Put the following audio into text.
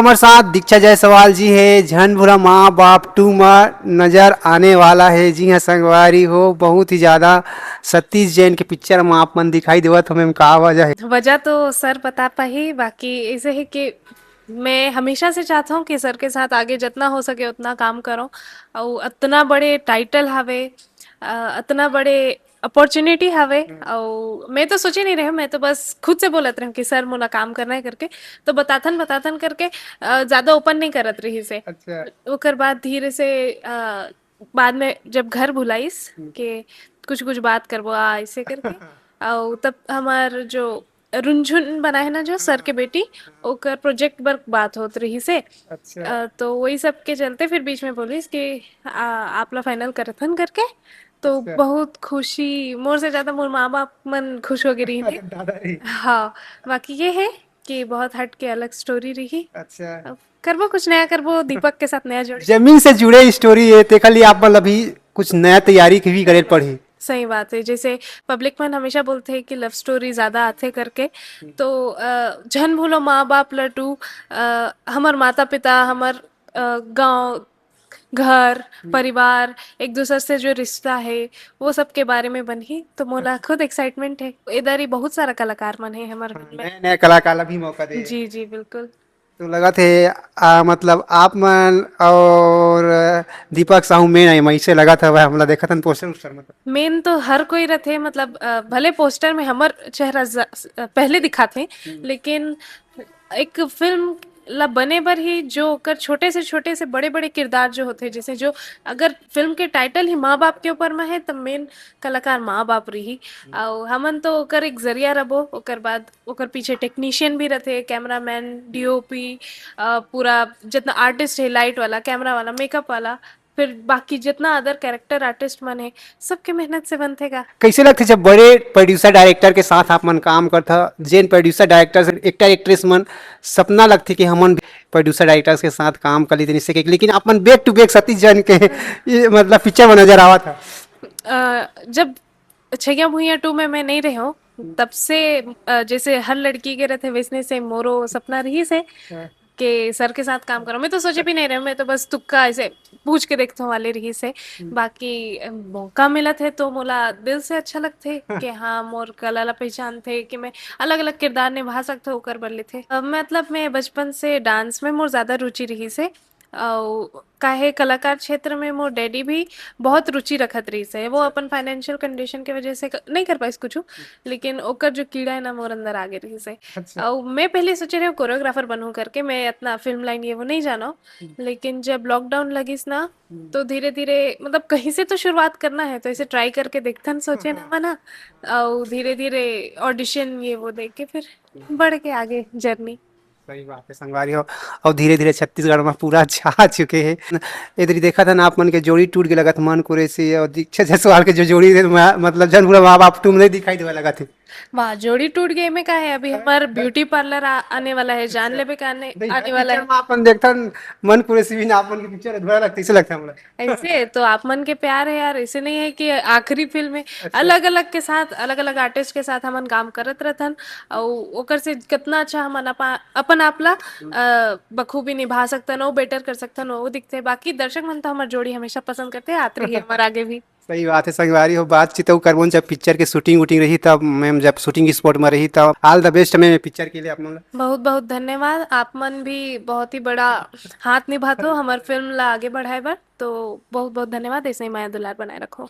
हमारे साथ दीक्षा जायसवाल जी है। झन भूरा माँ बाप टू में नजर आने वाला है। जी हाँ संगवारी हो, बहुत ही ज्यादा सतीश जैन के पिक्चर में आप मन दिखाई देवत हमें का वजह है। वजह तो सर बता पाही, बाकी ऐसे है कि मैं हमेशा से चाहता हूँ कि सर के साथ आगे जितना हो सके उतना काम करो। और इतना बड़े टाइटल हवे, इतना बड़े अपॉर्चुनिटी हवे। और मैं तो सोची नहीं रही, मैं तो बस खुद से बोलत रही कि सर मोला काम करना है करके। तो बताथन बताथन करके ज्यादा ओपन नहीं करत रही से। अच्छा। ओकर बाद धीरे से बाद में जब घर बुलाइस के कुछ कुछ बात करबो ऐसे करके। और तब हमार जो रुनझुन बना है ना, जो सर के बेटी, ओकर प्रोजेक्ट वर्क बात होत रही से। अच्छा। तो वही सब के चलते फिर बीच में बोलिस कि आप लोग फाइनल करथन करके। तो अच्छा। बहुत खुशी, मोर से ज्यादा मोर माँ बाप मन खुश हो गए रही थे। दादा रे। हाँ, बाकी ये है कि बहुत हट के अलग स्टोरी रही। अच्छा। अब करबो कुछ नया, करबो दीपक के साथ नया जोड़ी। जमीन से जुड़े स्टोरी है ते खाली आप मतलब अभी कुछ नया तैयारी की भी करे पड़ी। सही बात है, जैसे पब्लिक मन हमेशा बोलते हैं कि लव स्टोरी ज्यादा आथे करके। तो झन भूलो माँ बाप लटू, हमर माता पिता, हमर गांव घर परिवार, एक दूसरे से जो रिश्ता है वो सब के बारे में बनी। तो मोला खुद एक्साइटमेंट है, इधर ही बहुत सारा कलाकार मन है हमारे फिल्म में। नए नए कलाकार भी मौका दे। जी जी बिल्कुल। तो लगा थे मतलब आप मन और दीपक साहू में नहीं मई से लगा था वह हमला देखा था पोस्टर उस्टर मतलब। मेन तो हर कोई रथे, मतलब भले पोस्टर में हमर चेहरा पहले दिखाथे, लेकिन एक फिल्म ला बने बर ही जो ओकर छोटे से बड़े बड़े किरदार जो होते, जैसे जो अगर फिल्म के टाइटल ही माँ बाप के ऊपर में है तो मेन कलाकार माँ बाप रही। और हमन तो ओकर एक जरिया रबो। ओकर बाद ओकर पीछे टेक्नीशियन भी रहते, कैमरामैन, डीओपी, पूरा जितना आर्टिस्ट है, लाइट वाला, कैमरा वाला, मेकअप वाला, फिर बाकी जितना अदर कैरेक्टर आर्टिस्ट मन है, सबके मेहनत से बनतेगा। कैसे लगते जब बड़े प्रोड्यूसर डायरेक्टर के साथ आप मन काम करता। जेन प्रोड्यूसर डायरेक्टर से एक्टर एक्ट्रेस मन सपना लगती कि हमन भी प्रोड्यूसर डायरेक्टर्स के साथ काम कर लेते इससे लेकिन आप मन back to back Satish Jain के ये मतलब पिक्चर में नजर आवा था। जब छैया भुइयां टू में मैं नहीं रही हूँ, तब से जैसे हर लड़की के रहते वैसने से मोरो सपना रही से कि सर के साथ काम करो। मैं तो सोचे भी नहीं रही, मैं तो बस तुक्का ऐसे पूछ के देखता हूँ वाले रही से। बाकी मौका मिला थे तो मोला दिल से अच्छा लगते कि हाँ मोर कला ला पहचान थे कि मैं अलग अलग किरदार निभा सकते होकर बल्ले थे। मतलब मैं बचपन से डांस में मोर ज्यादा रुचि रही से। और काहे कलाकार क्षेत्र में मोर डैडी भी बहुत रुचि रखत रही से। वो अपन फाइनेंशियल कंडीशन के वजह से नहीं कर पाइस कुछ, लेकिन ओकर जो कीड़ा है ना मोर अंदर आगे रही से। और मैं पहले सोचे रही कोरियोग्राफर बनूं करके, मैं इतना फिल्म लाइन ये वो नहीं जाना। लेकिन जब लॉकडाउन लगिस ना, तो धीरे धीरे मतलब कहीं से तो शुरुआत करना है, तो इसे ट्राई करके देखथन सोचे ना मना। और धीरे धीरे ऑडिशन ये वो देख के फिर बढ़ के आगे जर्नी। सही बात है संगवारी हो। और धीरे धीरे छत्तीसगढ़ में पूरा छा चुके हैं। इधर देखा था ना आप मन के जोड़ी टूट के लगा था मन कुरे से और दीक्षा जायसवाल के जो जोड़ी थे मतलब जन पूरा माँ बाप तुम नहीं दिखाई देवा लगा थे। वाह, जोड़ी टूट गई में का है, अभी हमार ब्यूटी पार्लर आने वाला है, जान लेबे का आने नहीं हर आने वाला पिक्चर है। में अपन देखता मन पूरे से भी ना अपन की पिक्चर अधूरा लगता ऐसे लगता है हमरा। ऐसे तो आप मन के प्यार है यार, ऐसे नहीं है कि आखिरी फिल्म में अच्छा। अलग अलग के साथ, अलग अलग आर्टिस्ट के साथ हमन काम करत रहथन। और ओकर से कितना अच्छा हमन अपन आपला बखूबी निभा सकतन, वो बेटर कर सकतन, वो दिखते। बाकी दर्शक मन तो हमार जोड़ी हमेशा पसंद करते हैं, आते रही हमार आगे भी। सही बात है संगवारी हो। बातचीत करबो जब पिक्चर की शूटिंग वूटिंग रही तब मैम जब शूटिंग स्पॉट में रही तब ऑल द बेस्ट मैं पिक्चर के लिए अपना। बहुत बहुत धन्यवाद। आप मन भी बहुत ही बड़ा हाथ निभाते हो हमार फिल्म ला आगे बढ़ाए बर। तो बहुत बहुत धन्यवाद, ऐसे ही माया दुलार बनाए रखो।